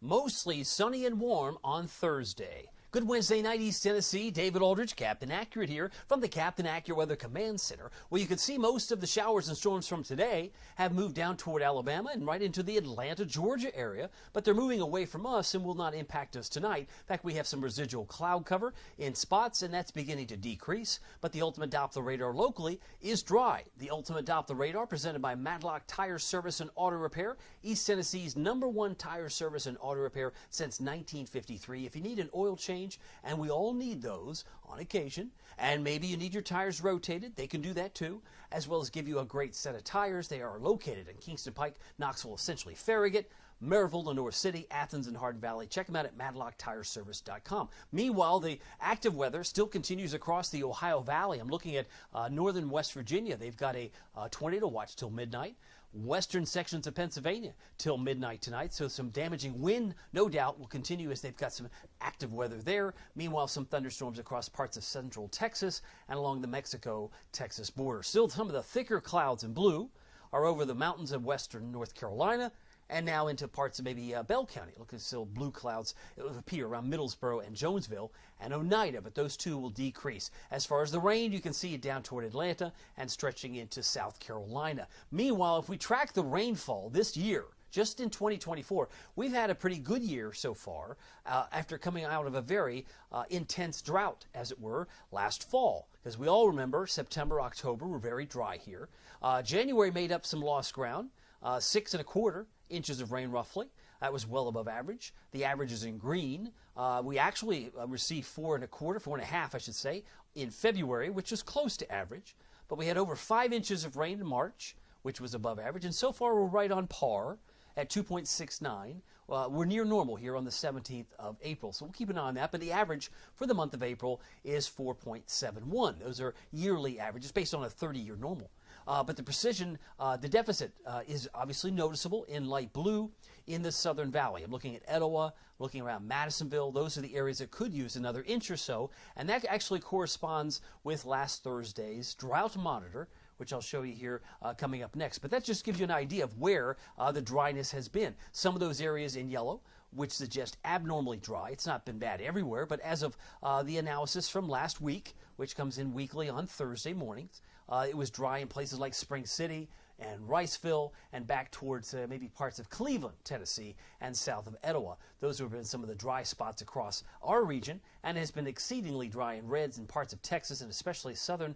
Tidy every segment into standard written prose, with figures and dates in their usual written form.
Mostly sunny and warm on Thursday. Good Wednesday night, East Tennessee. David Aldridge, Captain Accurate here from the Captain Accurate Weather Command Center, where you can see most of the showers and storms from today have moved down toward Alabama and right into the Atlanta, Georgia area, but they're moving away from us and will not impact us tonight. In fact, we have some residual cloud cover in spots, and that's beginning to decrease, but the Ultimate Doppler radar locally is dry. The Ultimate Doppler radar presented by Matlock Tire Service and Auto Repair, East Tennessee's #1 tire service and auto repair since 1953. If you need an oil change, and we all need those on occasion, and maybe you need your tires rotated, they can do that too, as well as give you a great set of tires. They are located in Kingston Pike, Knoxville, essentially Farragut, Maryville, Lenore City, Athens, and Hardin Valley. Check them out at MatlockTireService.com. Meanwhile, the active weather still continues across the Ohio Valley. I'm looking at northern West Virginia. They've got a tornado watch till midnight. Western sections of Pennsylvania till midnight tonight. So some damaging wind, no doubt, will continue as they've got some active weather there. Meanwhile, some thunderstorms across parts of central Texas and along the Mexico-Texas border. Still, some of the thicker clouds in blue are over the mountains of western North Carolina, and now into parts of maybe Bell County. Look, at still blue clouds. It will appear around Middlesboro and Jonesville and Oneida, but those two will decrease. As far as the rain, you can see it down toward Atlanta and stretching into South Carolina. Meanwhile, if we track the rainfall this year, just in 2024, we've had a pretty good year so far after coming out of a very intense drought, as it were, last fall. Because we all remember September, October were very dry here. January made up some lost ground, 6¼ inches of rain roughly. That was well above average. The average is in green. We actually received 4¼ I should say, in February, which is close to average. But we had over 5 inches of rain in March, which was above average. And so far, we're right on par at 2.69. We're near normal here on the 17th of April, so we'll keep an eye on that. But the average for the month of April is 4.71. Those are yearly averages based on a 30-year normal. But the precision, the deficit is obviously noticeable in light blue in the Southern Valley. I'm looking at Etowah, looking around Madisonville. Those are the areas that could use another inch or so, and that actually corresponds with last Thursday's drought monitor, which I'll show you here coming up next. But that just gives you an idea of where the dryness has been. Some of those areas in yellow, which suggest abnormally dry. It's not been bad everywhere, but as of the analysis from last week, which comes in weekly on Thursday mornings, it was dry in places like Spring City and Riceville and back towards maybe parts of Cleveland, Tennessee, and south of Etowah. Those have been some of the dry spots across our region, and has been exceedingly dry in reds in parts of Texas and especially southern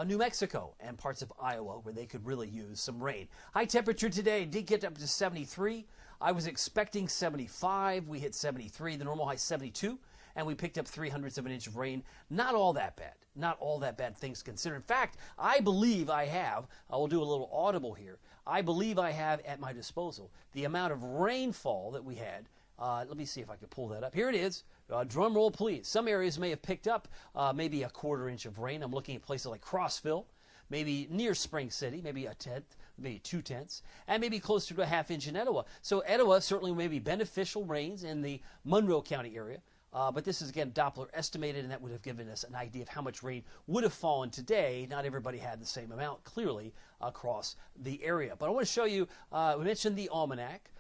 New Mexico and parts of Iowa, where they could really use some rain. High temperature today did get up to 73. I was expecting 75. We hit 73. The normal high 72. And we picked up 0.03 of an inch of rain. Not all that bad. Not all that bad, things considered. In fact, I believe I have, I will do a little audible here, I believe I have at my disposal the amount of rainfall that we had. Let me see if I can pull that up. Here it is. Drum roll, please. Some areas may have picked up maybe 1/4 inch of rain. I'm looking at places like Crossville, maybe near Spring City, maybe 1/10, maybe 2/10, and maybe closer to 1/2 inch in Etowah. So Etowah certainly may be beneficial rains in the Monroe County area. But this is, again, Doppler estimated, and that would have given us an idea of how much rain would have fallen today. Not everybody had the same amount, clearly, across the area. But I want to show you, we mentioned the almanac.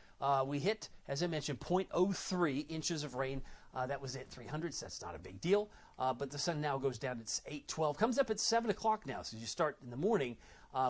We hit, as I mentioned, 0.03 inches of rain. That was at 300, so that's not a big deal. But the sun now goes down. It's 8:12. Comes up at 7 o'clock now. So as you start in the morning,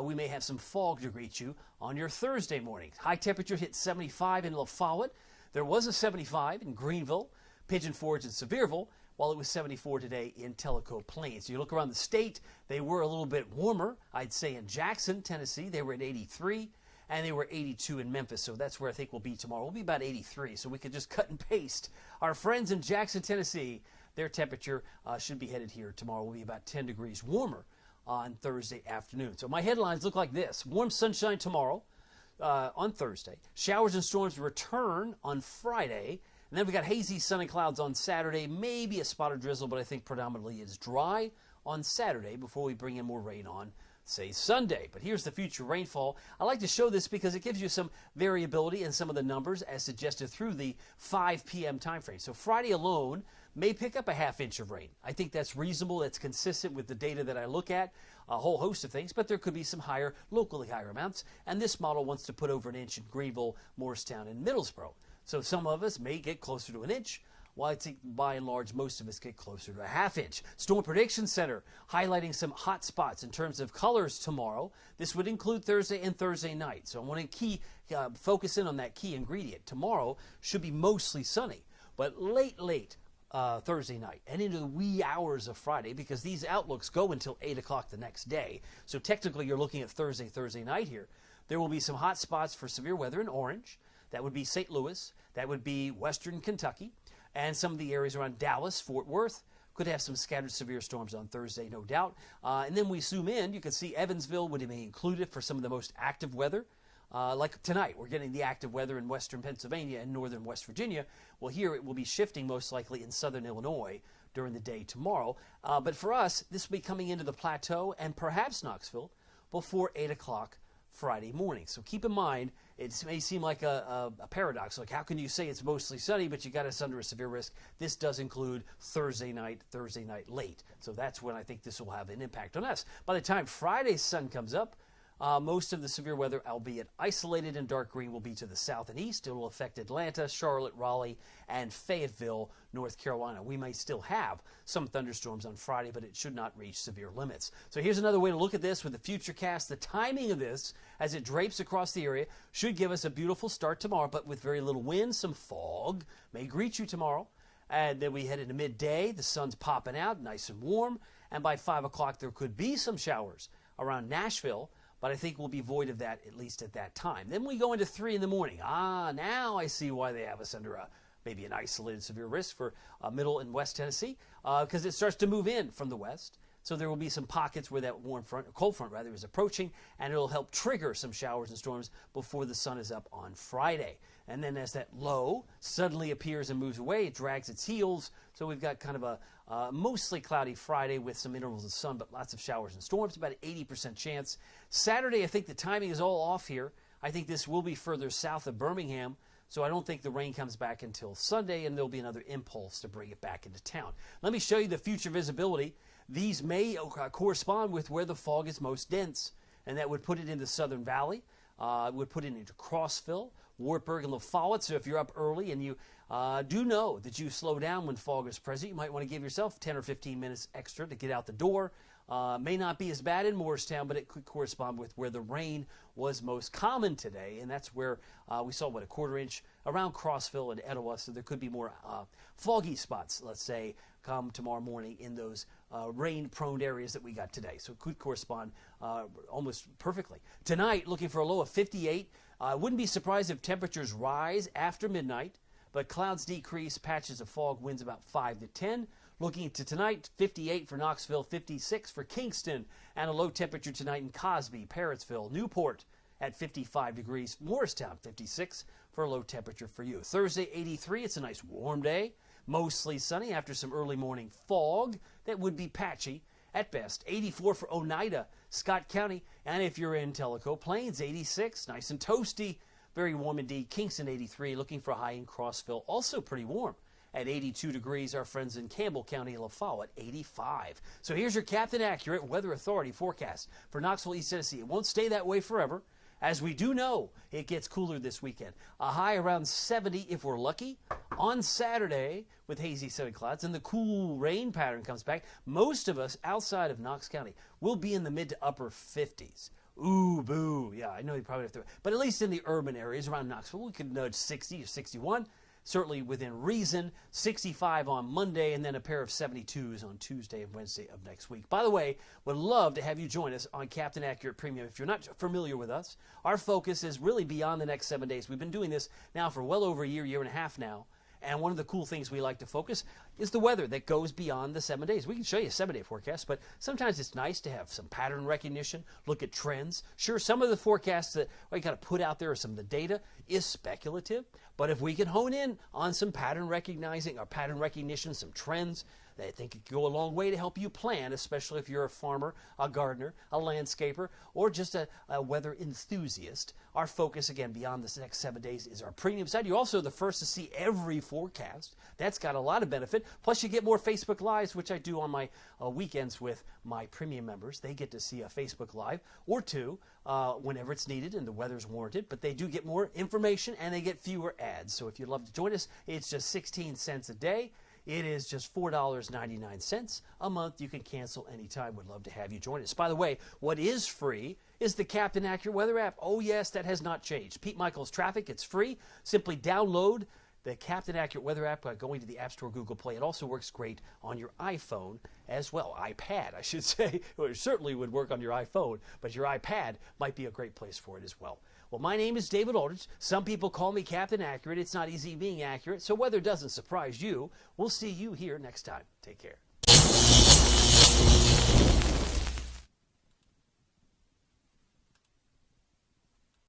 we may have some fog to greet you on your Thursday morning. High temperature hit 75 in La Follette. There was a 75 in Greenville, Pigeon Forge, and Sevierville, while it was 74 today in Tellico Plains. So you look around the state, they were a little bit warmer. I'd say in Jackson, Tennessee, they were at 83. And they were 82 in Memphis, so that's where I think we'll be tomorrow. We'll be about 83, so we could just cut and paste. Our friends in Jackson, Tennessee, their temperature should be headed here tomorrow. Will be about 10 degrees warmer on Thursday afternoon. So my headlines look like this. Warm sunshine tomorrow on Thursday. Showers and storms return on Friday. And then we got hazy sun and clouds on Saturday, maybe a spot of drizzle, but I think predominantly it's dry on Saturday before we bring in more rain on, say, Sunday. But here's the future rainfall. I like to show this because it gives you some variability in some of the numbers as suggested through the 5 p.m. time frame. So Friday alone may pick up 1/2 inch of rain. I think that's reasonable. That's consistent with the data that I look at, a whole host of things, but there could be some higher, locally higher amounts. And this model wants to put over 1 inch in Greenville, Morristown, and Middlesboro. So some of us may get closer to an inch, while I think by and large most of us get closer to a half inch. Storm Prediction Center highlighting some hot spots in terms of colors tomorrow. This would include Thursday and Thursday night. So I want to focus in on that key ingredient. Tomorrow should be mostly sunny, but late Thursday night and into the wee hours of Friday, because these outlooks go until 8 o'clock the next day. So technically you're looking at Thursday night here. There will be some hot spots for severe weather in orange. That would be St. Louis. That would be western Kentucky. And some of the areas around Dallas, Fort Worth, could have some scattered severe storms on Thursday, no doubt. And then we zoom in, you can see Evansville would be included for some of the most active weather. Like tonight, we're getting the active weather in western Pennsylvania and northern West Virginia. Well, here it will be shifting most likely in southern Illinois during the day tomorrow. But for us, this will be coming into the plateau and perhaps Knoxville before 8 o'clock Friday morning. So keep in mind, it may seem like a paradox. Like, how can you say it's mostly sunny, but you got us under a severe risk? This does include Thursday night late. So that's when I think this will have an impact on us. By the time Friday's sun comes up, most of the severe weather, albeit isolated in dark green, will be to the south and east. It will affect Atlanta, Charlotte, Raleigh, and Fayetteville, North Carolina. We may still have some thunderstorms on Friday, but it should not reach severe limits. So here's another way to look at this with the future cast. The timing of this, as it drapes across the area, should give us a beautiful start tomorrow, but with very little wind. Some fog may greet you tomorrow. And then we head into midday. The sun's popping out, nice and warm. And by 5 o'clock, there could be some showers around Nashville, but I think we'll be void of that, at least at that time. Then we go into 3 in the morning. Now I see why they have us under maybe an isolated severe risk for middle and west Tennessee, because it starts to move in from the west. So there will be some pockets where that cold front is approaching, and it'll help trigger some showers and storms before the sun is up on Friday. And then as that low suddenly appears and moves away, it drags its heels. So we've got kind of a mostly cloudy Friday with some intervals of sun, but lots of showers and storms, about an 80% chance. Saturday, I think the timing is all off here. I think this will be further south of Birmingham, so I don't think the rain comes back until Sunday, and there'll be another impulse to bring it back into town. Let me show you the future visibility. These may correspond with where the fog is most dense, and that would put it in the Southern Valley, would put it into Crossville, Wartburg, and La Follette. So if you're up early and you do know that you slow down when fog is present, you might want to give yourself 10 or 15 minutes extra to get out the door. May not be as bad in Morristown, but it could correspond with where the rain was most common today, and that's where we saw, a quarter inch around Crossville and Etowah, so there could be more foggy spots, let's say, come tomorrow morning in those rain-prone areas that we got today. So it could correspond almost perfectly. Tonight, looking for a low of 58. Wouldn't be surprised if temperatures rise after midnight, but clouds decrease, patches of fog, winds about 5 to 10. Looking to tonight, 58 for Knoxville, 56 for Kingston, and a low temperature tonight in Cosby, Parrotsville, Newport at 55 degrees, Morristown 56 for a low temperature for you. Thursday, 83. It's a nice warm day, mostly sunny after some early morning fog that would be patchy at best. 84 for Oneida, Scott County, and if you're in Tellico Plains, 86, nice and toasty, very warm indeed. Kingston, 83, looking for a high in Crossville, also pretty warm. At 82 degrees, our friends in Campbell County, La Follette, 85. So here's your Captain Accurate Weather Authority forecast for Knoxville, East Tennessee. It won't stay that way forever. As we do know, it gets cooler this weekend. A high around 70 if we're lucky. On Saturday, with hazy sunny clouds, and the cool rain pattern comes back, most of us outside of Knox County will be in the mid to upper 50s. Ooh, boo. Yeah, I know you probably have to. But at least in the urban areas around Knoxville, we could nudge 60 or 61. Certainly within reason. 65 on Monday, and then a pair of 72s on Tuesday and Wednesday of next week. By the way, would love to have you join us on Captain Accurate Premium. If you're not familiar with us, our focus is really beyond the next 7 days. We've been doing this now for well over a year and a half now. And one of the cool things we like to focus is the weather that goes beyond the 7 days. We can show you a 7-day forecast, but sometimes it's nice to have some pattern recognition, look at trends. Sure, some of the forecasts that we got to put out there, or some of the data, is speculative. But if we can hone in on some pattern recognizing or pattern recognition, some trends, They think it can go a long way to help you plan, especially if you're a farmer, a gardener, a landscaper, or just a weather enthusiast. Our focus, again, beyond the next 7 days is our premium side. You're also the first to see every forecast. That's got a lot of benefit. Plus, you get more Facebook Lives, which I do on my weekends with my premium members. They get to see a Facebook Live or two whenever it's needed and the weather's warranted. But they do get more information and they get fewer ads. So if you'd love to join us, it's just 16 cents a day. It is just $4.99 a month. You can cancel anytime. Would love to have you join us. By the way, what is free is the Captain Accurate Weather app. Oh, yes, that has not changed. Pete Michaels Traffic, it's free. Simply download the Captain Accurate Weather app by going to the App Store, Google Play. It also works great on your iPhone as well. iPad, I should say. It certainly would work on your iPhone, but your iPad might be a great place for it as well. Well, my name is David Aldrich. Some people call me Captain Accurate. It's not easy being accurate, so weather doesn't surprise you. We'll see you here next time. Take care.